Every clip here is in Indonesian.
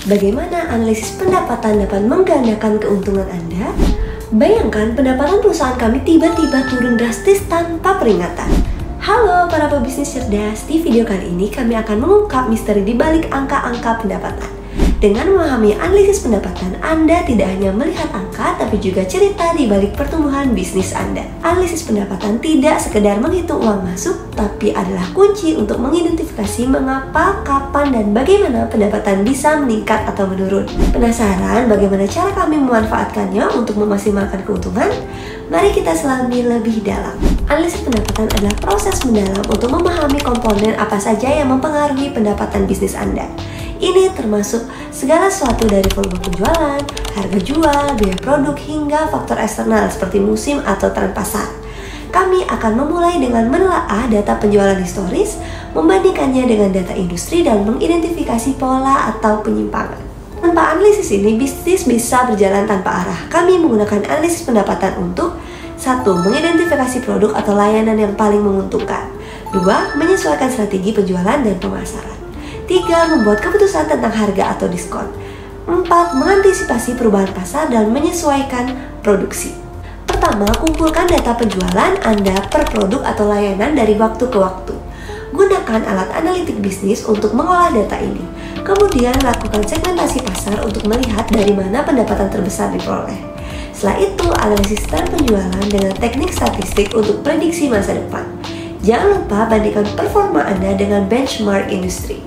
Bagaimana analisis pendapatan dapat menggandakan keuntungan Anda? Bayangkan pendapatan perusahaan kami tiba-tiba turun drastis tanpa peringatan. Halo para pebisnis cerdas, di video kali ini kami akan mengungkap misteri di balik angka-angka pendapatan. Dengan memahami analisis pendapatan, Anda tidak hanya melihat angka, tapi juga cerita di balik pertumbuhan bisnis Anda. Analisis pendapatan tidak sekedar menghitung uang masuk, tapi adalah kunci untuk mengidentifikasi mengapa, kapan, dan bagaimana pendapatan bisa meningkat atau menurun. Penasaran bagaimana cara kami memanfaatkannya untuk memaksimalkan keuntungan? Mari kita selami lebih dalam. Analisis pendapatan adalah proses mendalam untuk memahami komponen apa saja yang mempengaruhi pendapatan bisnis Anda. Ini termasuk segala sesuatu dari volume penjualan, harga jual, biaya produk, hingga faktor eksternal seperti musim atau tren pasar. Kami akan memulai dengan menelaah data penjualan historis, membandingkannya dengan data industri, dan mengidentifikasi pola atau penyimpangan. Tanpa analisis ini, bisnis bisa berjalan tanpa arah. Kami menggunakan analisis pendapatan untuk 1. Mengidentifikasi produk atau layanan yang paling menguntungkan. 2. Menyesuaikan strategi penjualan dan pemasaran. 3. Membuat keputusan tentang harga atau diskon. 4. Mengantisipasi perubahan pasar dan menyesuaikan produksi. Pertama, kumpulkan data penjualan Anda per produk atau layanan dari waktu ke waktu. Gunakan alat analitik bisnis untuk mengolah data ini. Kemudian, lakukan segmentasi pasar untuk melihat dari mana pendapatan terbesar diperoleh. Setelah itu, analisis tren penjualan dengan teknik statistik untuk prediksi masa depan. Jangan lupa bandingkan performa Anda dengan benchmark industri.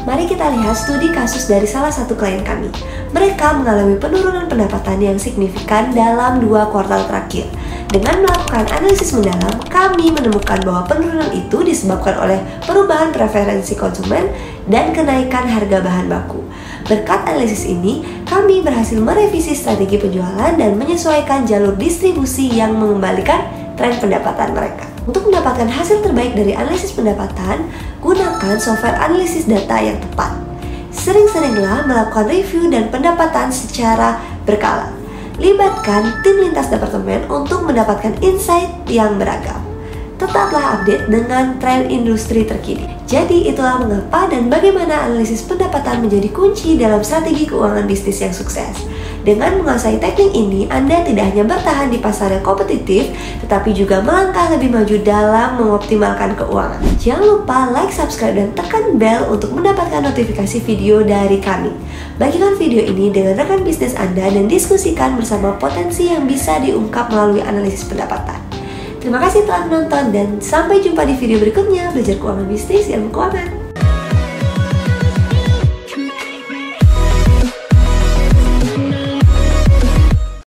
Mari kita lihat studi kasus dari salah satu klien kami. Mereka mengalami penurunan pendapatan yang signifikan dalam 2 kuartal terakhir. Dengan melakukan analisis mendalam, kami menemukan bahwa penurunan itu disebabkan oleh perubahan preferensi konsumen dan kenaikan harga bahan baku. Berkat analisis ini, kami berhasil merevisi strategi penjualan dan menyesuaikan jalur distribusi yang mengembalikan tren pendapatan mereka. Untuk mendapatkan hasil terbaik dari analisis pendapatan, gunakan software analisis data yang tepat. Sering-seringlah melakukan review dan pendapatan secara berkala. Libatkan tim lintas departemen untuk mendapatkan insight yang beragam. Tetaplah update dengan tren industri terkini. Jadi itulah mengapa dan bagaimana analisis pendapatan menjadi kunci dalam strategi keuangan bisnis yang sukses. Dengan menguasai teknik ini, Anda tidak hanya bertahan di pasar yang kompetitif, tetapi juga melangkah lebih maju dalam mengoptimalkan keuangan. Jangan lupa like, subscribe, dan tekan bel untuk mendapatkan notifikasi video dari kami. Bagikan video ini dengan rekan bisnis Anda dan diskusikan bersama potensi yang bisa diungkap melalui analisis pendapatan. Terima kasih telah menonton dan sampai jumpa di video berikutnya. Belajar keuangan bisnis, ilmu keuangan.